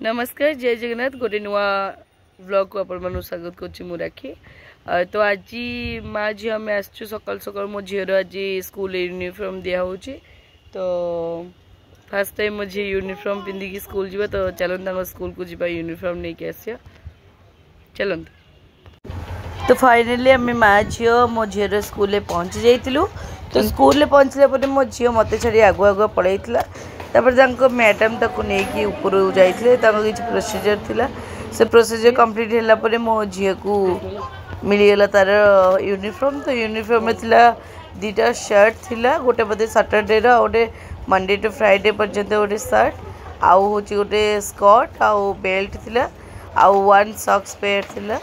नमस्कार जय जगन्नाथ गोटे नुआ व्लॉग को आपण स्वागत करुच्ची मु राखी। तो आज माँ झी आम आसचु सकाल सकाल मो झीर आज स्कूल यूनिफॉर्म दिया होची। तो फर्स्ट टाइम मो झी यूनिफॉर्म पिंधिकी स्कूल जीवा। तो चलते स्कूल को जीवा यूनिफॉर्म नहीं के आसिया चलते। तो फाइनली आम माँ झी मो झीर स्कूल पहुँची जाइलु। तो स्कूल पहुँचला मो झी मत छाड़ी आगु आगुआ पलैला। मैडम ताको नहीं ऊपर जाइए किसी प्रोसीजर थिला। से प्रोसीजर कंप्लीट होला परे मो झील को मिलगला तार यूनिफॉर्म। तो यूनिफॉर्म में थिला दीटा शर्ट थिला, गोटे बोधे सैटरडे गोटे मंडे टू फ्राइडे पर्यंत गोटे शर्ट आउ हूँ गोटे स्कर्ट आउ बेल्ट थिला आउ वन सॉक्स पेयर थिला।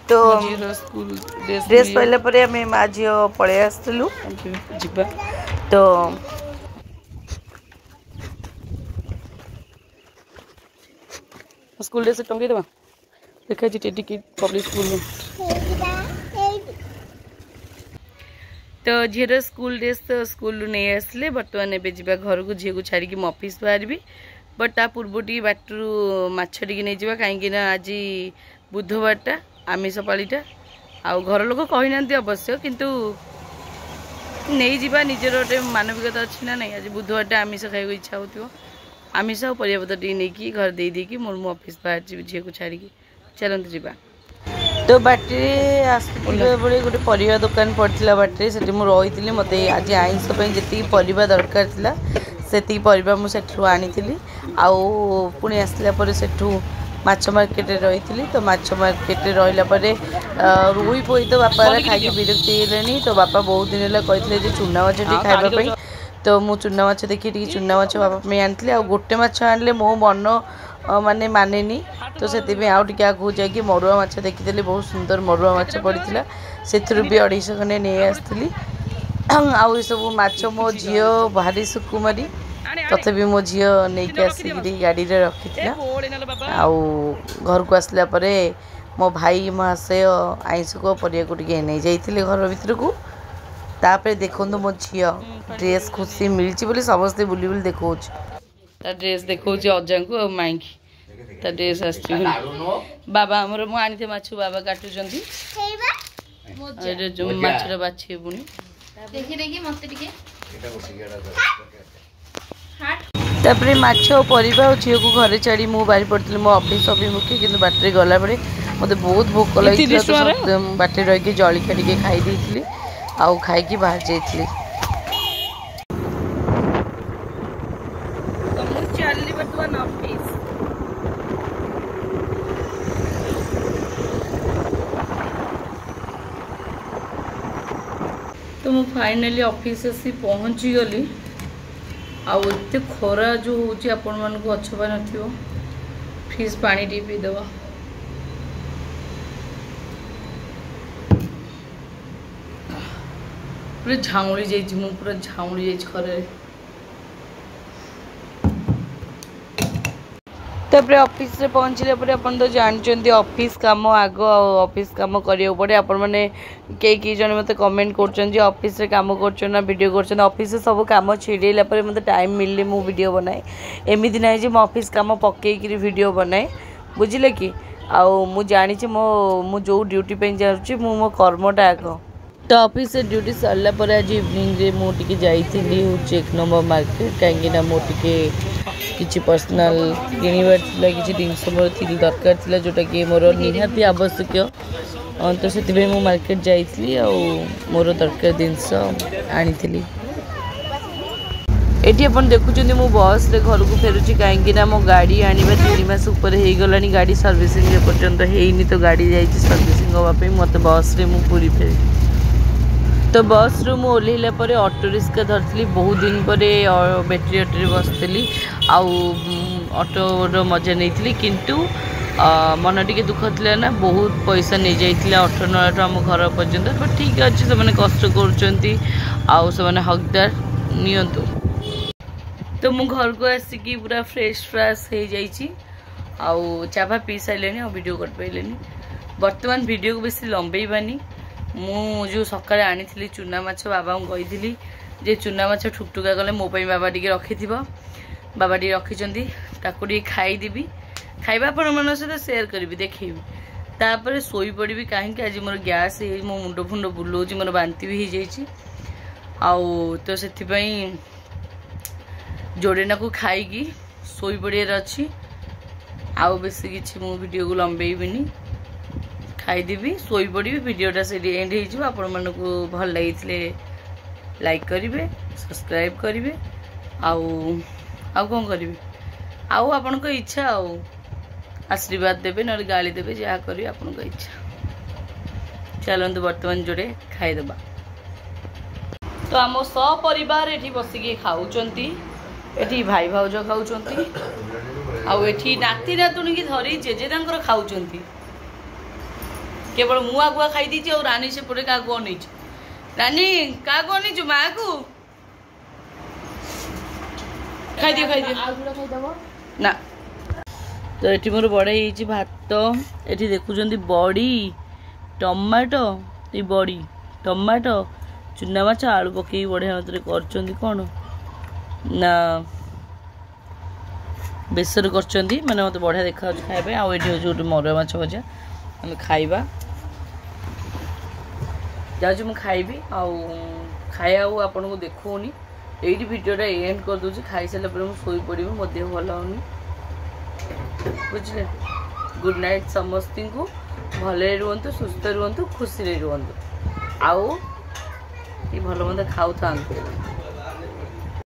तो ड्रेस पाइला परे आम माँ झील पलि आसलु। तो स्कूल ड्रेस टंगे देवा देखा टिकट पब्लिक स्कूल में। तो झीर स्कूल ड्रेस तो स्कूल नहीं आसले। बर्तमान एबे जीवा घर को झी को छाड़ी मो ऑफिस बाहर बट ता पूर्व टी बाटू माछ टी नहीं जावा कहीं आज बुधवारटा आमिष पालीटा आउ घर लोक कही ना अवश्य किंतु नहीं जीवा निजर गोटे मानविकता अच्छी ना नहीं। आज बुधवार आमिष खाई इच्छा हो आमिष और परिवापत्र टी नहीं घर दे दी मोर मो ऑफिस बाहर जी झी को छाड़ी चलते जीवा। तो बाटे आसला बेले गोटे परिवा दुकान पड़ता बाटे से रही मत आज आइंस जी परिवा दरकार था से परिवा मुझे आनी आउ पुणी आसला सेठू माछ मार्केट रही थी। तो माछ मार्केट रहा रुई पोई तो बापा खाई विरक्ति हेले। तो बापा बहुत दिन है कहते चूना माछ टी खाइबा। तो मु चूना माछ देखिए चूना माछ बापा आनी आ गोटे माछ आने मो मन माने मानेनी। तो से आगे आगू जाकि मरुआ माछ देखी बहुत सुंदर मरुआ माछ पड़ा से भी 250 खंडे नहीं आसती। आउ सब माछ मो झी भारी सुकुमारी तथापि मो झी नहीं आसिक गाड़ी में रखी घर को आसला परे मो भाई महाशय आइंस को परिया को नहीं जाइए घर भीतर को। तापर देखो मो झी ड्रेस खुशी मिली बोली समस्ते बुली बुली देखो ड्रेस देखो अजा को माई की ड्रेस आस बाबा आमर मुझे माछ बाबा काटुं माछर बाछे पुणी तापर माछ परिवा और झील को घरे छाड़ी मु बाहरी पड़ी मो ऑफिस अभिमुखी कि बाटे गला बेले मत बहुत भोक लगी बाटे रही जलिखा टे खाई देती आउ खाई बाहर जाइए। तो मु फाइनली ऑफिस आसी पहुँची गली। आउ एते खरा जो होची आपण मन को अच्छबा नथियो फ्रिज पानी टी पी दवा। पूरा झाउली जाइछि मु पूरा झाउली जाइछि खरे। तबरे ऑफिस से पहुँचले परे अपन तो जानचंती ऑफिस काम आगो ऑफिस काम करियो पड़े। आपण माने कई जन मते कमेंट करछन जे ऑफिस रे काम करछन ना वीडियो करछन। ऑफिस से सब काम छिड़ेला परे मते टाइम मिलले मु वीडियो बनाए। एमिति नै जे मो ऑफिस काम पक्के कि वीडियो बनाए बुझिले कि आउ मु जानि जे मु जो ड्यूटी पे जाउछि मो कर्मटा आगो। तो ऑफिस से ड्यूटी सरला पर आज इवनिंग रे मु टिके जाइथिली एक नंबर मार्केट कहीं ना मो टिके किसी पर्सनल किणवार किसी जिनस मोर दरकार था जोटा कि मोर निहाती आवश्यक। तो से मु मार्केट जाइली आ मोर दरकार जिनस आनी। ये आप देखुं मु बस रे घर को फेरुची कहीं मो गाड़ी आने 3 मास ऊपर हो गला गाड़ी सर्विसिंग पर्यंत होनी। तो गाड़ी जाइए सर्विसिंग हाँपाई मत बस रे मु पूरी फेरी। तो बस रू ओल्हैला पर ऑटो रिक्शा धरती बहुत दिन पर बैटेरी ऑटो बसती आउ ऑटोर मजा नहीं किंतु मन टी दुख था ना बहुत पैसा नहीं जाइए ऑटो नला आम घर पर्यंत। बट ठीक अच्छे से कष्ट कर हकदार नियंतु। तो मु घर को आसिकी पूरा फ्रेश फ्राश हो जाइए आउ चाभा पी सारे आ वीडियो कर पारे। बर्तमान वीडियो को बेसी लंबेबानी मु जो सकाଳେ आनी चूना माछ बाबा को कही जे चूना माछ ठुकठुका कले मो बाबा टी रखि बाबा टी रखी ताकू खाईदेवी खाଇବା ଆପଣମାନଙ୍କ ସହିତ ସେୟାର କରିବି ଦେଖେଇବି तापर शोई पड़ी कहीं आज मोर गैस मो मुंड फुंड बुलाऊँ मोर बांती भी हो जाइए आउ तो से जोड़ेना को खाई शोई पड़ियार अच्छी आउ बेस किसी मु वीडियो को लंबेबी खाईदेवी शोई पड़ी वीडियोटा से एंड हो आपण मन को भल लगी लाइक करेंगे सब्सक्राइब करेंगे आउ कौन करेंगे आउ आपण इच्छा आउ आशीर्वाद देवे ना गाली देवे जहाँ करेंगे आपण इच्छा चलते बर्तमान जोड़े खाईदबा तो आम सपरिवार ये बसिकी खाऊंट ये भाई भाउज खाऊंट आठी नाती नातुणी की धरी जेजे खाऊंट केवल मु आगुआ खाई और रानी से पटे क्या अनी रानी क्या अनी माँ को खाई ना तो ये मोर बढ़ाई भात ये देखुं बड़ी टमाटो ये बड़ी टमाटो चुना माछ आलू पकई बढ़िया मत कर ना बेसर कर मैंने मत बढ़िया देखा खाए आठ हूँ मरुआ माछ भजा आम खाइबा जाऊँ मुझे खाइबी खाया आपन को देखनी यही वीडियोटा एंड कर दूसरी खाई सारा पर शोई पड़ी मो देह भल होनी बुझे गुड नाइट समस्त को भले रुहतु सुस्थ रुहतु खुशी रुहतु आउ भल मंद खाऊ था।